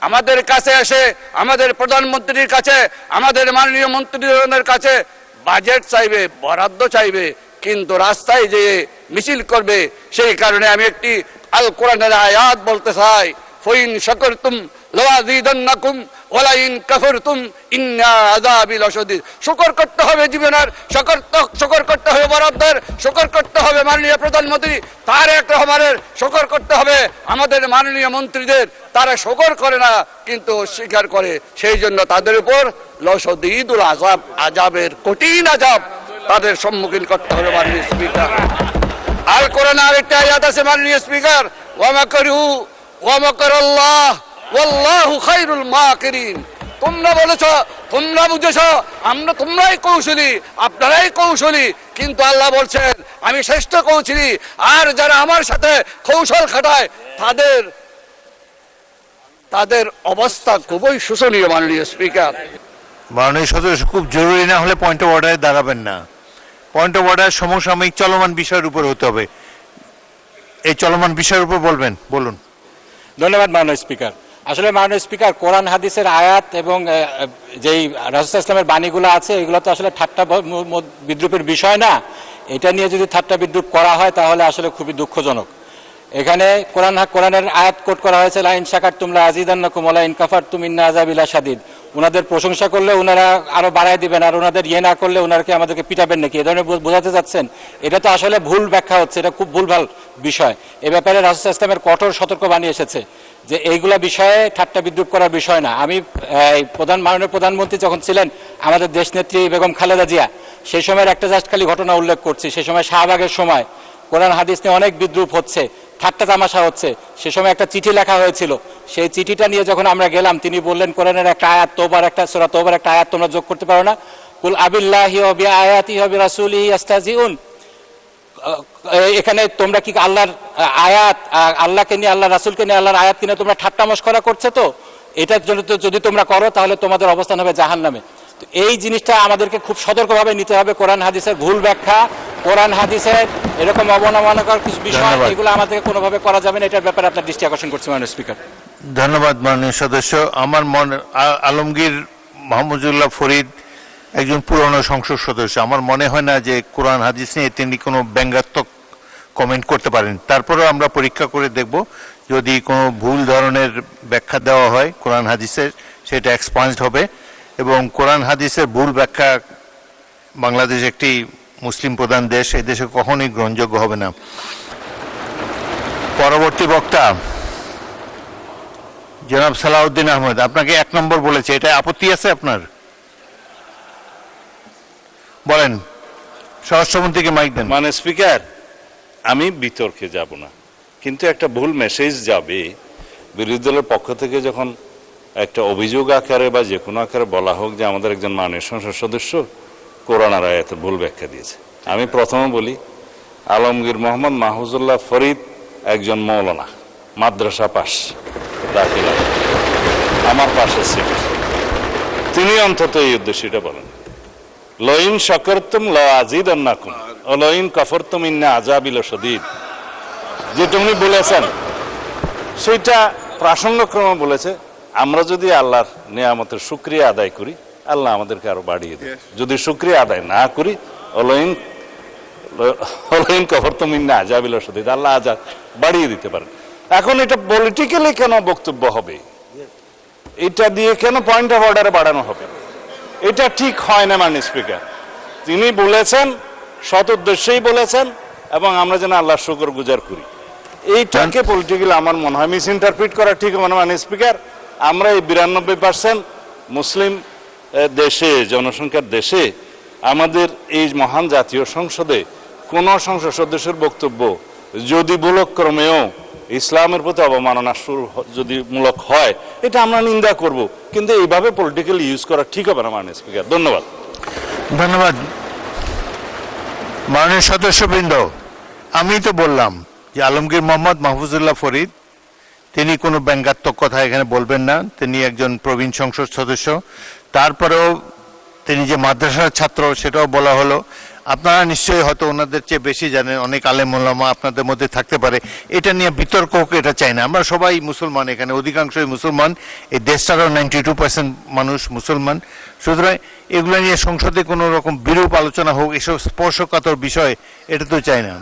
আমাদের কাছে এসে আমাদের প্রধানমন্ত্রীর কাছে, আমাদের মাননীয় মন্ত্রীদের কাছে বাজেট চাইবে, বরাদ্দ চাইবে, কিন্তু রাস্তায় যেয়ে মিছিল করবে। সেই কারণে আমি একটি আল কোরআনের আয়াত বলতে চাই, ফাইন শাকারতুম লাযীদান্নাকুম ওয়া লাইন কাফারতুম ইন্না আযাবি লাশাদীদ। শুকর করতে হবে জীবনের, শুকর করতে হবে বরাদ্দের, শুকর করতে হবে মাননীয় প্রধানমন্ত্রী তারেক রহমানের, শুকর করতে হবে আমাদের মাননীয় মন্ত্রীদের। তারা শুকর করে না কিন্তু অস্বীকার করে, সেই জন্য তাদের উপর লাশাদীদুল আযাব, আযাবের কঠিন আযাব তাদের সম্মুখীন করতে হবে। মাননীয় স্পিকার, আল কোরআনে আরেকটা আয়াত আছে মাননীয় স্পিকার, ওয়া মাকারু ওয়া মাকারাল্লাহ ওয়াল্লাহু খায়রুল মাকিরিন। তোমরা বলেছো, তোমরা বুঝেছো, তোমরাই কৌশলী, আপনারাই কৌশলী, কিন্তু আল্লাহ বলছেন আমি শ্রেষ্ঠ কৌশলী। আর যারা আমার সাথে কৌশল খাটায় তাদের অবস্থা খুবই শোচনীয়। মাননীয় স্পিকার, মাননীয় সদস্য, খুব জরুরি না হলে পয়েন্ট অফ অর্ডারে দাঁড়াবেন না। পয়েন্ট অফ অর্ডার সমসাময়িক চলমান বিষয়ের উপর হতে হবে। এই চলমান বিষয়ের উপর বলবেন, বলুন। ধন্যবাদ মাননীয় স্পিকার। আসলে মাননীয় স্পিকার, কোরআন হাদিসের আয়াত এবং যেই রাসূল ইসলামের বাণীগুলো আছে এগুলো তো আসলে ঠাট্টা বিদ্রুপের বিষয় না। এটা নিয়ে যদি ঠাট্টা বিদ্রুপ করা হয় তাহলে আসলে খুবই দুঃখজনক। এখানে কোরআনের আয়াত কোট করা হয়েছে, লাইন শাকারতুম লাযীদান্নাকুম ওয়া লাইন কাফারতুম ইন্না আযাবি লাশাদীদ। ওনাদের প্রশংসা করলে ওনারা আরো বাড়ায় দিবেন, আর ওনাদের না করলে ওনারকে আমাদেরকে পিটাবেন নাকি, এ ধরনের বোঝাতে যাচ্ছেন। এটা তো আসলে ভুল ব্যাখ্যা হচ্ছে, এটা খুব ভুলভাল বিষয়। এ ব্যাপারে রাসূল ইসলামের কঠোর সতর্কবাণী এসেছে যে এইগুলা বিষয়ে ঠাট্টা বিদ্রুপ করার বিষয় না। আমি মাননীয় প্রধানমন্ত্রী যখন ছিলেন আমাদের দেশনেত্রী বেগম খালেদা জিয়া, সেই সময়ের একটা জাস্ট খালি ঘটনা উল্লেখ করছি। সেই সময় শাহবাগের সময় কোরআন হাদিস নিয়ে অনেক বিদ্রুপ হচ্ছে, ঠাট্টা তামাশা হচ্ছে। সে সময় একটা চিঠি লেখা হয়েছিল, সেই চিঠিটা নিয়ে যখন আমরা গেলাম তিনি বললেন কোরআনের একটা আয়াত, সূরা তওবার একটা আয়াত তোমরা যোগ করতে পারো না? কুল আবিল্লাহি ওয়া বিআয়াতিহি ওয়া বিরাসূলিহি ইস্তাহজিউন। এখানে তোমরা কি আল্লাহর আয়াত, আল্লাহকে নিয়ে, আল্লাহ রাসূলকে নিয়ে, আল্লাহর আয়াত কিনে তোমরা ঠাট্টা মশকরা করছো? তো এটার জন্য যদি তোমরা করো তাহলে তোমাদের অবস্থান হবে জাহান্নামে। তো এই জিনিসটা আমাদেরকে খুব সতর্কভাবে নিতে হবে। কোরআন হাদিসের ভুল ব্যাখ্যা, কোরআন হাদিসের এরকম অবমাননাকর কিছু বিষয়, এগুলো আমাদেরকে কোনোভাবে করা যাবে না। এটার ব্যাপারে আপনার দৃষ্টি আকর্ষণ করছি মাননীয় স্পিকার। ধন্যবাদ মাননীয় সদস্য। আমার আলমগীর মাহমুদুল্লাহ ফরিদ একজন পুরনো সংসদ সদস্য। আমার মনে হয় না যে কোরআন হাদিস নিয়ে তিনি কোনো ব্যঙ্গাত্মক কমেন্ট করতে পারেন। তারপরেও আমরা পরীক্ষা করে দেখব, যদি কোনো ভুল ধরনের ব্যাখ্যা দেওয়া হয় কোরআন হাদিসের, সেটা এক্সপান্সড হবে। এবং কোরআন হাদিসের ভুল ব্যাখ্যা, বাংলাদেশ একটি মুসলিম প্রধান দেশ, এই দেশে কখনোই গ্রহণযোগ্য হবে না। পরবর্তী বক্তা জনাব সালাউদ্দিন আহমেদ। আপনাকে 1 নম্বর বলেছে, এটা আপত্তি আছে আপনার? বলেন, স্বরাষ্ট্রমন্ত্রীকে মাইক দেন। মানে স্পিকার, আমি বিতর্কে যাব না, কিন্তু একটা ভুল মেসেজ যাবে বিরোধী দলের পক্ষ থেকে যখন একটা অভিযোগ আকারে বা যে কোনো আকারে বলা হোক যে আমাদের একজন মাননীয় সংসদ সদস্য কোরআন আর আয়াতের ভুল ব্যাখ্যা দিয়েছে। আমি প্রথমে বলি, আলমগীর মোহাম্মদ মাহফুজুল্লাহ ফরিদ একজন মৌলানা, মাদ্রাসা পাস, দাখিলা আমার পাশে ছিল। তিনি অন্তত এই উদ্দেশ্যটা বলেন, লাইন শাকারতুম লাযীদান্নাকুম ওয়া লাইন কাফারতুম ইন্না আযাবি লাশাদীদ। যেটা উনি বলেছেন সেটা প্রাসঙ্গক্রমে বলেছে। আমরা যদি আল্লাহর নিয়ামতের শুকরিয়া আদায় করি, আল্লাহ আমাদেরকে আরো বাড়িয়ে দেয়। যদি শুকরিয়া আদায় না করি, লাইন কাফারতুম ইন্না আযাবি লাশাদীদ, আল্লাহ আযাব বাড়িয়ে দিতে পারেন। এখন এটা পলিটিক্যালি কেন বক্তব্য হবে? এটা দিয়ে কেন পয়েন্ট অফ অর্ডারে বাড়ানো হবে? এটা ঠিক হয় না মাননীয় স্পিকার। তিনি বলেছেন, সৎ উদ্দেশ্যেই বলেছেন, এবং আমরা যেন আল্লাহর শুকর গুজার করি। এইটাকে পলিটিক্যালি আমার মনে হয় মিস ইন্টারপ্রিট করা ঠিক হবে না মাননীয় স্পিকার। আমরা এই 92% মুসলিম দেশে, জনসংখ্যার দেশে, আমাদের এই মহান জাতীয় সংসদে কোন সংসদ সদস্যের বক্তব্য যদি ভুলক্রমেও ইসলামের প্রতি অবমাননা যদি মূলক হয়, এটা আমরা নিন্দা করব, কিন্তু এইভাবে পলিটিক্যালি ইউজ করা ঠিক হবে না মাননীয় স্পিকার। ধন্যবাদ। ধন্যবাদ মাননীয় সদস্যবৃন্দ। আমি তো বললাম যে আলমগীর মোহাম্মদ মাহফুজুল্লাহ ফরিদ তিনি কোনো ব্যঙ্গাত্মক কথা এখানে বলবেন না। তিনি একজন প্রবীণ সংসদ সদস্য। তারপরেও তিনি যে মাদ্রাসার ছাত্র সেটাও বলা হলো। আপনারা নিশ্চয়ই হয়তো ওনাদের চেয়ে বেশি জানেন, অনেক আলেম ওলামা আপনাদের মধ্যে থাকতে পারে, এটা নিয়ে বিতর্ক হোক এটা চাই না। আমরা সবাই মুসলমান, এখানে অধিকাংশই মুসলমান, এই দেশটারও 92% মানুষ মুসলমান। সুতরাং এগুলো নিয়ে সংসদে কোনো রকম বিরূপ আলোচনা হোক, এসব স্পর্শকাতর বিষয়, এটা তো চাই না।